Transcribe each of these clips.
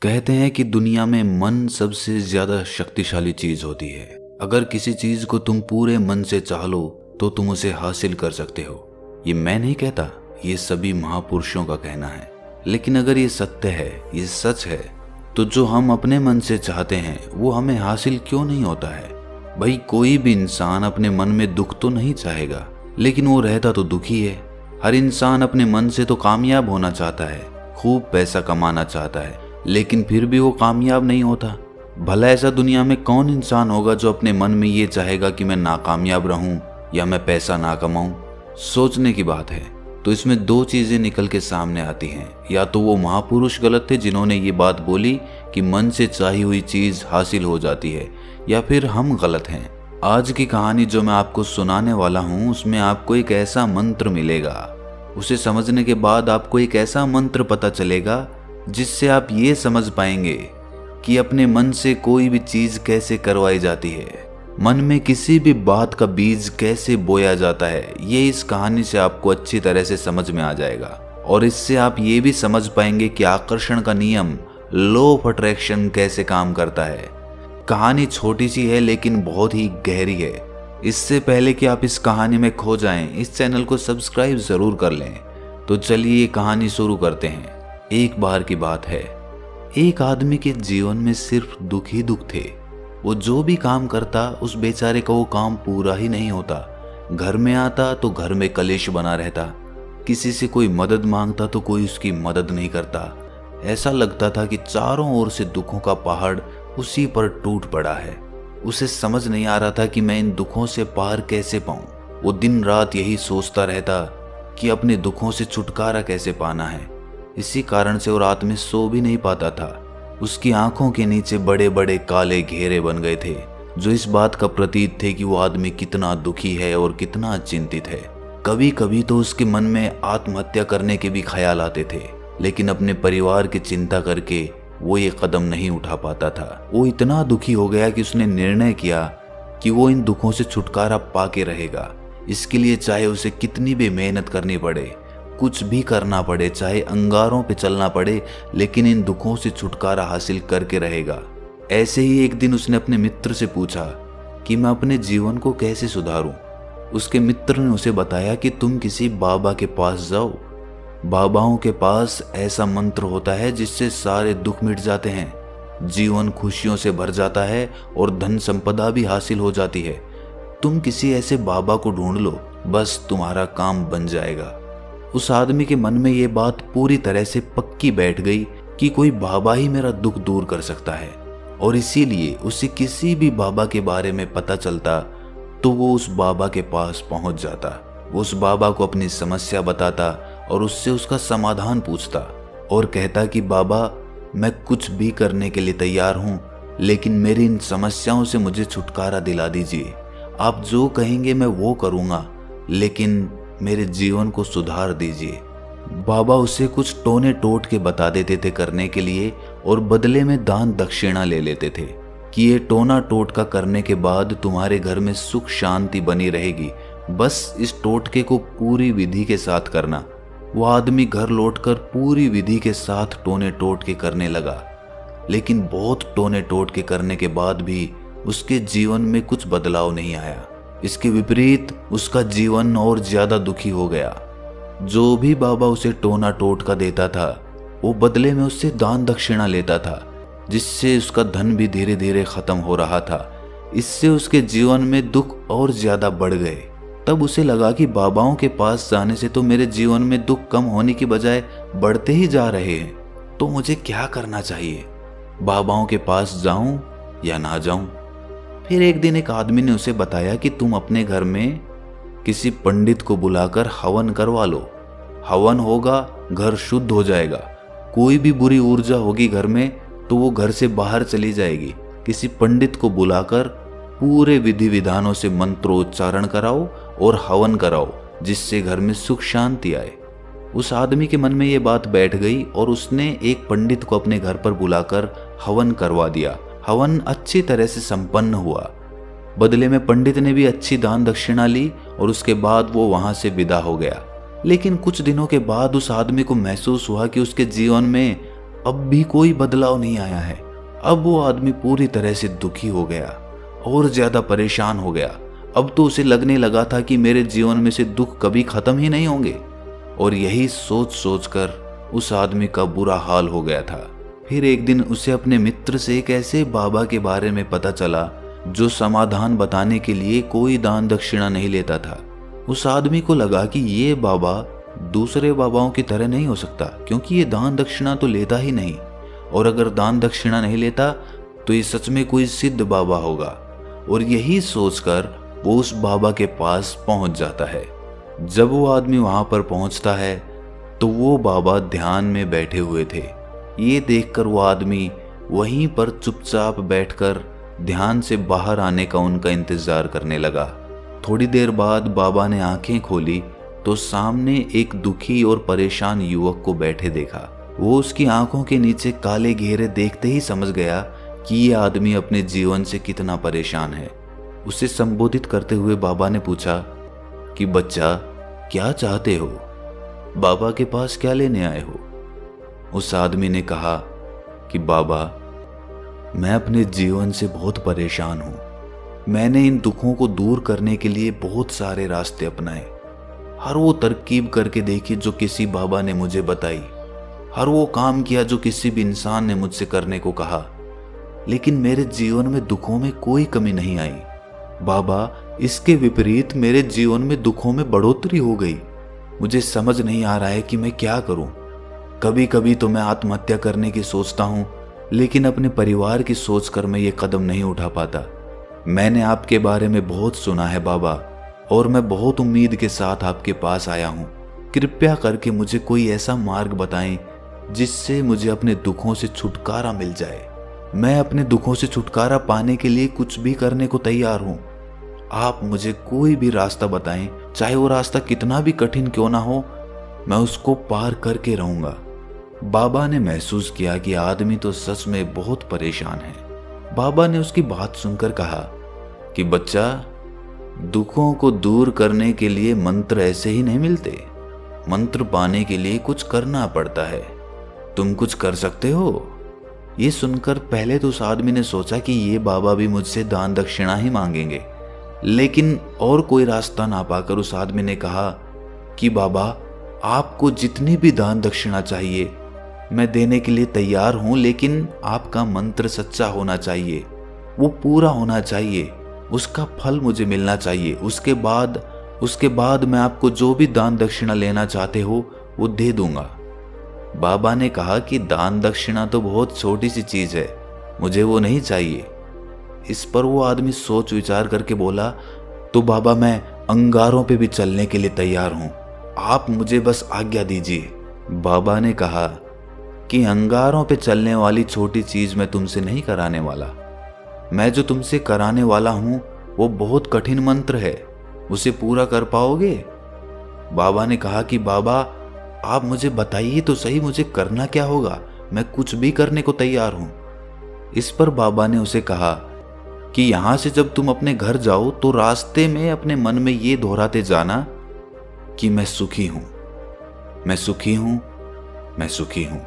कहते हैं कि दुनिया में मन सबसे ज्यादा शक्तिशाली चीज होती है। अगर किसी चीज को तुम पूरे मन से चाह लो तो तुम उसे हासिल कर सकते हो। ये मैं नहीं कहता, ये सभी महापुरुषों का कहना है। लेकिन अगर ये सत्य है, ये सच है, तो जो हम अपने मन से चाहते हैं वो हमें हासिल क्यों नहीं होता है? भाई, कोई भी इंसान अपने मन में दुख तो नहीं चाहेगा, लेकिन वो रहता तो दुखी है। हर इंसान अपने मन से तो कामयाब होना चाहता है, खूब पैसा कमाना चाहता है, लेकिन फिर भी वो कामयाब नहीं होता। भला ऐसा दुनिया में कौन इंसान होगा जो अपने मन में ये चाहेगा कि मैं नाकामयाब रहूं या मैं पैसा ना कमाऊं? सोचने की बात है। तो इसमें दो चीजें निकल के सामने आती हैं। या तो वो महापुरुष गलत थे जिन्होंने ये बात बोली कि मन से चाही हुई चीज हासिल हो जाती है, या फिर हम गलत हैं। आज की कहानी जो मैं आपको सुनाने वाला हूँ उसमें आपको एक ऐसा मंत्र मिलेगा। उसे समझने के बाद आपको एक ऐसा मंत्र पता चलेगा जिससे आप ये समझ पाएंगे कि अपने मन से कोई भी चीज कैसे करवाई जाती है, मन में किसी भी बात का बीज कैसे बोया जाता है। ये इस कहानी से आपको अच्छी तरह से समझ में आ जाएगा। और इससे आप ये भी समझ पाएंगे कि आकर्षण का नियम, लॉ ऑफ अट्रैक्शन कैसे काम करता है। कहानी छोटी सी है लेकिन बहुत ही गहरी है। इससे पहले कि आप इस कहानी में खो जाएं, इस चैनल को सब्सक्राइब जरूर कर लें। तो चलिए ये कहानी शुरू करते हैं। एक बार की बात है, एक आदमी के जीवन में सिर्फ दुख ही दुख थे। वो जो भी काम करता उस बेचारे का वो काम पूरा ही नहीं होता। घर में आता तो घर में कलेश बना रहता, किसी से कोई मदद मांगता तो कोई उसकी मदद नहीं करता। ऐसा लगता था कि चारों ओर से दुखों का पहाड़ उसी पर टूट पड़ा है। उसे समझ नहीं आ रहा था कि मैं इन दुखों से पार कैसे पाऊं। वो दिन रात यही सोचता रहता कि अपने दुखों से छुटकारा कैसे पाना है। इसी कारण से वो रात में सो भी नहीं पाता था। उसकी आंखों के नीचे बड़े बड़े काले घेरे बन गए थे, जो इस बात का प्रतीक थे कि वो आदमी कितना दुखी है और कितना चिंतित है। कभी कभी तो उसके मन में आत्महत्या करने के भी ख्याल आते थे, लेकिन अपने परिवार की चिंता करके वो ये कदम नहीं उठा पाता था। वो इतना दुखी हो गया कि उसने निर्णय किया कि वो इन दुखों से छुटकारा पाके रहेगा। इसके लिए चाहे उसे कितनी भी मेहनत करनी पड़े, कुछ भी करना पड़े, चाहे अंगारों पे चलना पड़े, लेकिन इन दुखों से छुटकारा हासिल करके रहेगा। ऐसे ही एक दिन उसने अपने मित्र से पूछा कि मैं अपने जीवन को कैसे सुधारूं। उसके मित्र ने उसे बताया कि तुम किसी बाबा के पास जाओ। बाबाओं के पास ऐसा मंत्र होता है जिससे सारे दुख मिट जाते हैं, जीवन खुशियों से भर जाता है और धन संपदा भी हासिल हो जाती है। तुम किसी ऐसे बाबा को ढूंढ लो, बस तुम्हारा काम बन जाएगा। उस आदमी के मन में ये बात पूरी तरह से पक्की बैठ गई कि कोई बाबा ही मेरा दुख दूर कर सकता है, और इसीलिए उसे किसी भी बाबा के बारे में पता चलता तो वो उस बाबा के पास पहुंच जाता। वो उस बाबा को अपनी समस्या बताता और उससे उसका समाधान पूछता और कहता कि बाबा, मैं कुछ भी करने के लिए तैयार हूं, लेकिन मेरी इन समस्याओं से मुझे छुटकारा दिला दीजिए। आप जो कहेंगे मैं वो करूंगा, लेकिन मेरे जीवन को सुधार दीजिए। बाबा उसे कुछ टोने टोट के बता देते थे करने के लिए, और बदले में दान दक्षिणा ले लेते थे कि ये टोना टोटका करने के बाद तुम्हारे घर में सुख शांति बनी रहेगी, बस इस टोटके को पूरी विधि के साथ करना। वो आदमी घर लौटकर पूरी विधि के साथ टोने टोटके करने लगा, लेकिन बहुत टोने टोटके करने के बाद भी उसके जीवन में कुछ बदलाव नहीं आया। इसके विपरीत उसका जीवन और ज्यादा दुखी हो गया। जो भी बाबा उसे टोना टोटका देता था वो बदले में उससे दान दक्षिणा लेता था, जिससे उसका धन भी धीरे धीरे खत्म हो रहा था। इससे उसके जीवन में दुख और ज्यादा बढ़ गए। तब उसे लगा कि बाबाओं के पास जाने से तो मेरे जीवन में दुख कम होने की बजाय बढ़ते ही जा रहे हैं, तो मुझे क्या करना चाहिए? बाबाओं के पास जाऊं या ना जाऊं? फिर एक दिन एक आदमी ने उसे बताया कि तुम अपने घर में किसी पंडित को बुलाकर हवन करवा लो। हवन होगा, घर शुद्ध हो जाएगा। कोई भी बुरी ऊर्जा होगी घर में तो वो घर से बाहर चली जाएगी। किसी पंडित को बुलाकर पूरे विधि विधानों से मंत्रोच्चारण कराओ और हवन कराओ, जिससे घर में सुख शांति आए। उस आदमी के मन में ये बात बैठ गई और उसने एक पंडित को अपने घर पर बुलाकर हवन करवा दिया। हवन अच्छी तरह से संपन्न हुआ। बदले में पंडित ने भी अच्छी दान दक्षिणा ली और उसके बाद वो वहां से विदा हो गया। लेकिन कुछ दिनों के बाद उस आदमी को महसूस हुआ कि उसके जीवन में अब भी कोई बदलाव नहीं आया है। अब वो आदमी पूरी तरह से दुखी हो गया और ज्यादा परेशान हो गया। अब तो उसे लगने लगा था कि मेरे जीवन में से दुख कभी खत्म ही नहीं होंगे। और यही सोच सोच कर उस आदमी का बुरा हाल हो गया था। फिर एक दिन उसे अपने मित्र से एक ऐसे बाबा के बारे में पता चला जो समाधान बताने के लिए कोई दान दक्षिणा नहीं लेता था। उस आदमी को लगा कि ये बाबा दूसरे बाबाओं की तरह नहीं हो सकता, क्योंकि ये दान दक्षिणा तो लेता ही नहीं, और अगर दान दक्षिणा नहीं लेता तो ये सच में कोई सिद्ध बाबा होगा। और यही सोचकर वो उस बाबा के पास पहुंच जाता है। जब वो आदमी वहां पर पहुंचता है तो वो बाबा ध्यान में बैठे हुए थे। ये देखकर वो आदमी वहीं पर चुपचाप बैठकर ध्यान से बाहर आने का उनका इंतजार करने लगा। थोड़ी देर बाद बाबा ने आंखें खोली तो सामने एक दुखी और परेशान युवक को बैठे देखा। वो उसकी आंखों के नीचे काले घेरे देखते ही समझ गया कि ये आदमी अपने जीवन से कितना परेशान है। उसे संबोधित करते हुए बाबा ने पूछा कि बच्चा, क्या चाहते हो? बाबा के पास क्या लेने आए हो? उस आदमी ने कहा कि बाबा, मैं अपने जीवन से बहुत परेशान हूं। मैंने इन दुखों को दूर करने के लिए बहुत सारे रास्ते अपनाए। हर वो तरकीब करके देखी जो किसी बाबा ने मुझे बताई, हर वो काम किया जो किसी भी इंसान ने मुझसे करने को कहा, लेकिन मेरे जीवन में दुखों में कोई कमी नहीं आई। बाबा, इसके विपरीत मेरे जीवन में दुखों में बढ़ोतरी हो गई। मुझे समझ नहीं आ रहा है कि मैं क्या करूं। कभी कभी तो मैं आत्महत्या करने की सोचता हूं, लेकिन अपने परिवार की सोचकर मैं ये कदम नहीं उठा पाता। मैंने आपके बारे में बहुत सुना है बाबा, और मैं बहुत उम्मीद के साथ आपके पास आया हूं। कृपया करके मुझे कोई ऐसा मार्ग बताएं जिससे मुझे अपने दुखों से छुटकारा मिल जाए। मैं अपने दुखों से छुटकारा पाने के लिए कुछ भी करने को तैयार हूं। आप मुझे कोई भी रास्ता बताएं, चाहे वो रास्ता कितना भी कठिन क्यों ना हो, मैं उसको पार करके रहूंगा। बाबा ने महसूस किया कि आदमी तो सच में बहुत परेशान है। बाबा ने उसकी बात सुनकर कहा कि बच्चा, दुखों को दूर करने के लिए मंत्र ऐसे ही नहीं मिलते। मंत्र पाने के लिए कुछ करना पड़ता है। तुम कुछ कर सकते हो? ये सुनकर पहले तो उस आदमी ने सोचा कि ये बाबा भी मुझसे दान दक्षिणा ही मांगेंगे, लेकिन और कोई रास्ता ना पाकर उस आदमी ने कहा कि बाबा, आपको जितनी भी दान दक्षिणा चाहिए मैं देने के लिए तैयार हूं, लेकिन आपका मंत्र सच्चा होना चाहिए, वो पूरा होना चाहिए, उसका फल मुझे मिलना चाहिए। उसके बाद मैं आपको जो भी दान दक्षिणा लेना चाहते हो वो दे दूंगा। बाबा ने कहा कि दान दक्षिणा तो बहुत छोटी सी चीज है, मुझे वो नहीं चाहिए। इस पर वो आदमी सोच विचार करके बोला, तो बाबा, मैं अंगारों पे भी चलने के लिए तैयार हूं, आप मुझे बस आज्ञा दीजिए। बाबा ने कहा कि अंगारों पे चलने वाली छोटी चीज मैं तुमसे नहीं कराने वाला। मैं जो तुमसे कराने वाला हूं वो बहुत कठिन मंत्र है, उसे पूरा कर पाओगे? बाबा ने कहा कि बाबा, आप मुझे बताइए तो सही, मुझे करना क्या होगा, मैं कुछ भी करने को तैयार हूं। इस पर बाबा ने उसे कहा कि यहां से जब तुम अपने घर जाओ तो रास्ते में अपने मन में ये दोहराते जाना कि मैं सुखी हूं, मैं सुखी हूं, मैं सुखी हूं।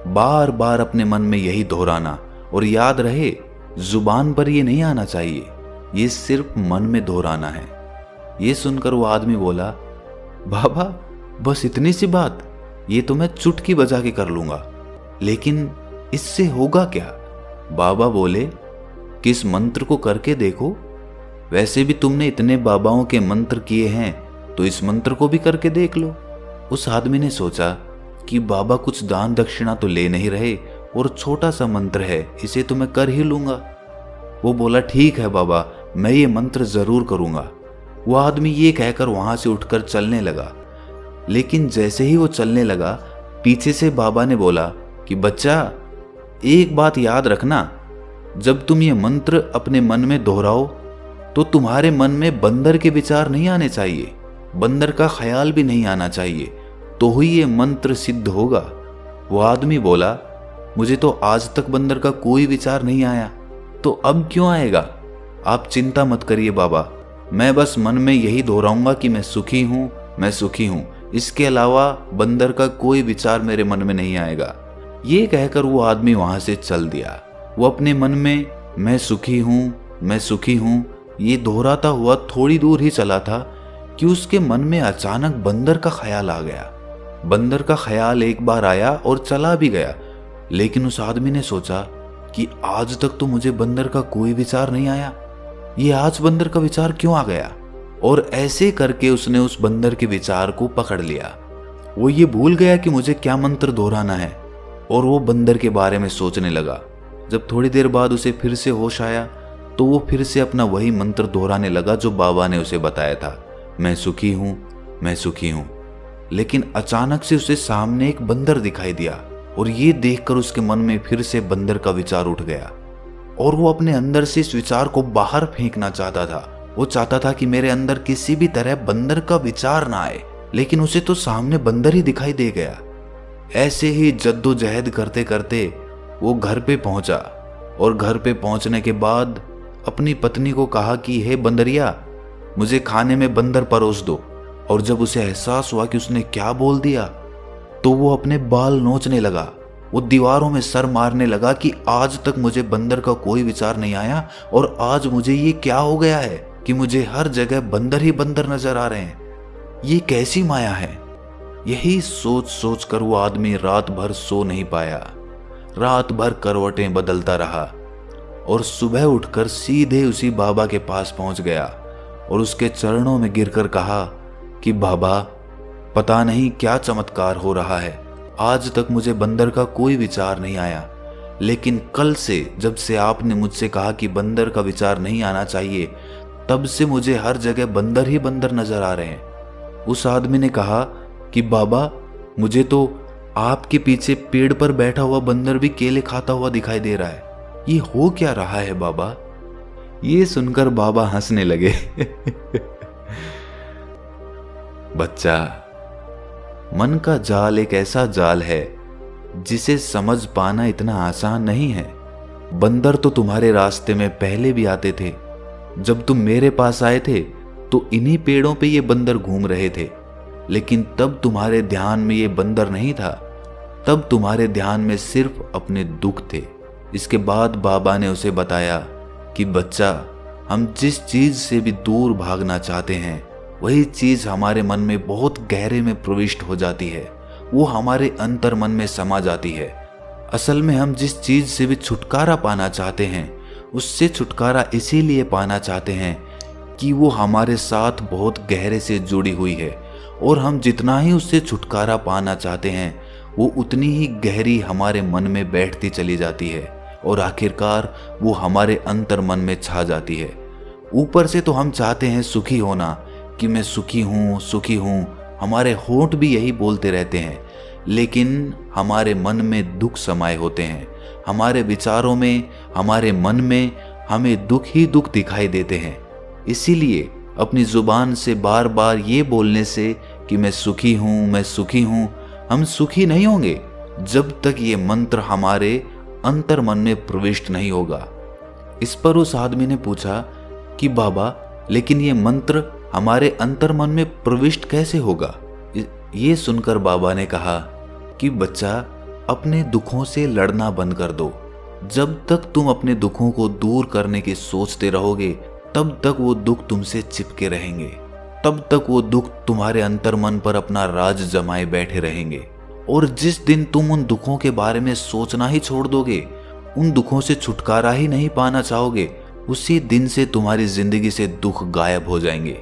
बार बार अपने मन में यही दोहराना, और याद रहे जुबान पर ये नहीं आना चाहिए, ये सिर्फ मन में दोहराना है। ये सुनकर वो आदमी बोला, बाबा, बस इतनी सी बात, ये तो मैं चुटकी बजा के कर लूंगा, लेकिन इससे होगा क्या? बाबा बोले कि इस मंत्र को करके देखो, वैसे भी तुमने इतने बाबाओं के मंत्र किए हैं, तो इस मंत्र को भी करके देख लो। उस आदमी ने सोचा कि बाबा कुछ दान दक्षिणा तो ले नहीं रहे, और छोटा सा मंत्र है, इसे तो मैं कर ही लूंगा। वो बोला, ठीक है बाबा, मैं ये मंत्र जरूर करूंगा। वो आदमी ये कहकर वहां से उठकर चलने लगा, लेकिन जैसे ही वो चलने लगा, पीछे से बाबा ने बोला कि बच्चा, एक बात याद रखना, जब तुम ये मंत्र अपने मन में दोहराओ तो तुम्हारे मन में बंदर के विचार नहीं आने चाहिए, बंदर का ख्याल भी नहीं आना चाहिए, तो ही ये मंत्र सिद्ध होगा। वो आदमी बोला, मुझे तो आज तक बंदर का कोई विचार नहीं आया, तो अब क्यों आएगा? आप चिंता मत करिए बाबा, मैं बस मन में यही दोहराऊंगा कि मैं सुखी हूं, मैं सुखी हूं। इसके अलावा बंदर का कोई विचार मेरे मन में नहीं आएगा। ये कहकर वो आदमी वहां से चल दिया। वो अपने मन में मैं सुखी हूं, मैं सुखी हूं, ये दोहराता हुआ थोड़ी दूर ही चला था कि उसके मन में अचानक बंदर का ख्याल आ गया। बंदर का ख्याल एक बार आया और चला भी गया, लेकिन उस आदमी ने सोचा कि आज तक तो मुझे बंदर का कोई विचार नहीं आया, ये आज बंदर का विचार क्यों आ गया। और ऐसे करके उसने उस बंदर के विचार को पकड़ लिया। वो ये भूल गया कि मुझे क्या मंत्र दोहराना है और वो बंदर के बारे में सोचने लगा। जब थोड़ी देर बाद उसे फिर से होश आया तो वो फिर से अपना वही मंत्र दोहराने लगा जो बाबा ने उसे बताया था, मैं सुखी हूं, मैं सुखी हूं। लेकिन अचानक से उसे सामने एक बंदर दिखाई दिया और ये देखकर उसके मन में फिर से बंदर का विचार उठ गया और वो अपने अंदर से इस विचार को बाहर फेंकना चाहता था। वो चाहता था कि मेरे अंदर किसी भी तरह बंदर का विचार ना आए, लेकिन उसे तो सामने बंदर ही दिखाई दे गया। ऐसे ही जद्दोजहद करते करते वो घर पे पहुंचा और घर पे पहुंचने के बाद अपनी पत्नी को कहा कि हे बंदरिया, मुझे खाने में बंदर परोस दो। और जब उसे एहसास हुआ कि उसने क्या बोल दिया तो वो अपने बाल नोचने लगा। वो दीवारों में सर मारने लगा कि आज तक मुझे बंदर का कोई विचार नहीं आया और आज मुझे ये क्या हो गया है कि मुझे हर जगह बंदर ही बंदर नजर आ रहे हैं, ये कैसी माया है। यही सोच सोच कर वो आदमी रात भर सो नहीं पाया। रात भर करवटें बदलता रहा और सुबह उठकर सीधे उसी बाबा के पास पहुंच गया और उसके चरणों में गिरकर कहा कि बाबा, पता नहीं क्या चमत्कार हो रहा है, आज तक मुझे बंदर का कोई विचार नहीं आया, लेकिन कल से जब से आपने मुझसे कहा कि बंदर का विचार नहीं आना चाहिए, तब से मुझे हर जगह बंदर ही बंदर नजर आ रहे हैं। उस आदमी ने कहा कि बाबा, मुझे तो आपके पीछे पेड़ पर बैठा हुआ बंदर भी केले खाता हुआ दिखाई दे रहा है, ये हो क्या रहा है बाबा। ये सुनकर बाबा हंसने लगे। बच्चा, मन का जाल एक ऐसा जाल है जिसे समझ पाना इतना आसान नहीं है। बंदर तो तुम्हारे रास्ते में पहले भी आते थे। जब तुम मेरे पास आए थे तो इन्हीं पेड़ों पे ये बंदर घूम रहे थे, लेकिन तब तुम्हारे ध्यान में ये बंदर नहीं था, तब तुम्हारे ध्यान में सिर्फ अपने दुख थे। इसके बाद बाबा ने उसे बताया कि बच्चा, हम जिस चीज से भी दूर भागना चाहते हैं वही चीज हमारे मन में बहुत गहरे में प्रविष्ट हो जाती है, वो हमारे अंतर मन में समा जाती है। असल में हम जिस चीज से भी छुटकारा पाना चाहते हैं उससे छुटकारा इसीलिए पाना चाहते हैं कि वो हमारे साथ बहुत गहरे से जुड़ी हुई है, और हम जितना ही उससे छुटकारा पाना चाहते हैं वो उतनी ही गहरी हमारे मन में बैठती चली जाती है और आखिरकार वो हमारे अंतर मन में छा जाती है। ऊपर से तो हम चाहते हैं सुखी होना कि मैं सुखी हूँ, सुखी हूँ, हमारे होंठ भी यही बोलते रहते हैं, लेकिन हमारे मन में दुख समाये होते हैं। हमारे विचारों में, हमारे मन में हमें दुख ही दुख दिखाई देते हैं। इसीलिए अपनी जुबान से बार बार ये बोलने से कि मैं सुखी हूँ, मैं सुखी हूँ, हम सुखी नहीं होंगे जब तक ये मंत्र हमारे अंतर मन में प्रविष्ट नहीं होगा। इस पर उस आदमी ने पूछा कि बाबा, लेकिन ये मंत्र हमारे अंतर मन में प्रविष्ट कैसे होगा। ये सुनकर बाबा ने कहा कि बच्चा, अपने दुखों से लड़ना बंद कर दो। जब तक तुम अपने दुखों को दूर करने की सोचते रहोगे तब तक वो दुख तुमसे चिपके रहेंगे, तब तक वो दुख तुम्हारे अंतर मन पर अपना राज जमाए बैठे रहेंगे। और जिस दिन तुम उन दुखों के बारे में सोचना ही छोड़ दोगे, उन दुखों से छुटकारा ही नहीं पाना चाहोगे, उसी दिन से तुम्हारी जिंदगी से दुख गायब हो जाएंगे।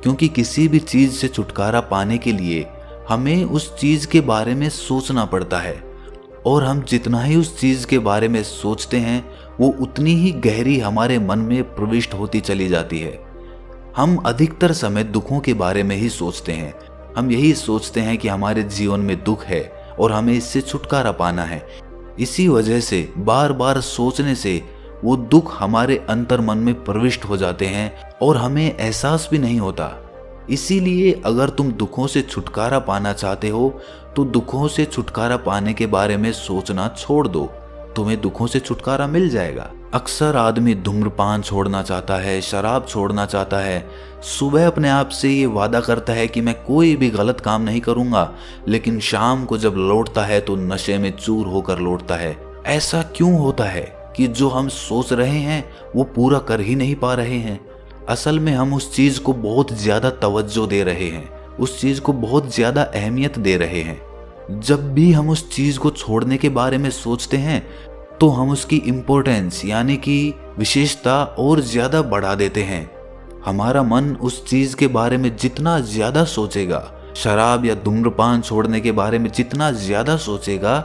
क्योंकि किसी भी चीज से छुटकारा पाने के लिए हमें उस चीज के बारे में सोचना पड़ता है, और हम जितना ही उस चीज के बारे में सोचते हैं वो उतनी ही गहरी हमारे मन में प्रविष्ट होती चली जाती है। हम अधिकतर समय दुखों के बारे में ही सोचते हैं। हम यही सोचते हैं कि हमारे जीवन में दुख है और हमें इससे छुटकारा पाना है। इसी वजह से बार बार सोचने से वो दुख हमारे अंतर मन में प्रविष्ट हो जाते हैं और हमें एहसास भी नहीं होता। इसीलिए अगर तुम दुखों से छुटकारा पाना चाहते हो तो दुखों से छुटकारा पाने के बारे में सोचना छोड़ दो, तुम्हें दुखों से छुटकारा मिल जाएगा। अक्सर आदमी धूम्रपान छोड़ना चाहता है, शराब छोड़ना चाहता है, सुबह अपने आप से ये वादा करता है कि मैं कोई भी गलत काम नहीं करूंगा, लेकिन शाम को जब लौटता है तो नशे में चूर होकर लौटता है। ऐसा क्यों होता है कि जो हम सोच रहे हैं वो पूरा कर ही नहीं पा रहे हैं? असल में हम उस चीज को बहुत ज्यादा तवज्जो दे रहे हैं, उस चीज को बहुत ज्यादा अहमियत दे रहे हैं। जब भी हम उस चीज को छोड़ने के बारे में सोचते हैं तो हम उसकी इम्पोर्टेंस यानी कि विशेषता और ज्यादा बढ़ा देते हैं। हमारा मन उस चीज के बारे में जितना ज्यादा सोचेगा, शराब या धूम्रपान छोड़ने के बारे में जितना ज्यादा सोचेगा,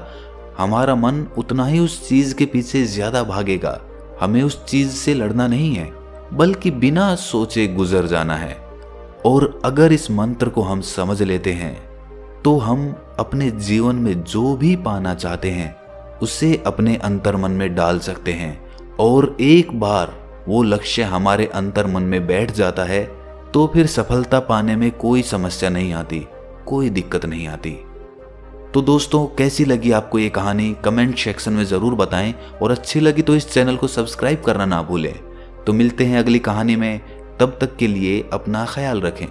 हमारा मन उतना ही उस चीज के पीछे ज्यादा भागेगा। हमें उस चीज से लड़ना नहीं है, बल्कि बिना सोचे गुजर जाना है। और अगर इस मंत्र को हम समझ लेते हैं तो हम अपने जीवन में जो भी पाना चाहते हैं उसे अपने अंतर्मन में डाल सकते हैं। और एक बार वो लक्ष्य हमारे अंतर्मन में बैठ जाता है तो फिर सफलता पाने में कोई समस्या नहीं आती, कोई दिक्कत नहीं आती। तो दोस्तों, कैसी लगी आपको ये कहानी कमेंट सेक्शन में ज़रूर बताएं, और अच्छी लगी तो इस चैनल को सब्सक्राइब करना ना भूलें। तो मिलते हैं अगली कहानी में, तब तक के लिए अपना ख्याल रखें।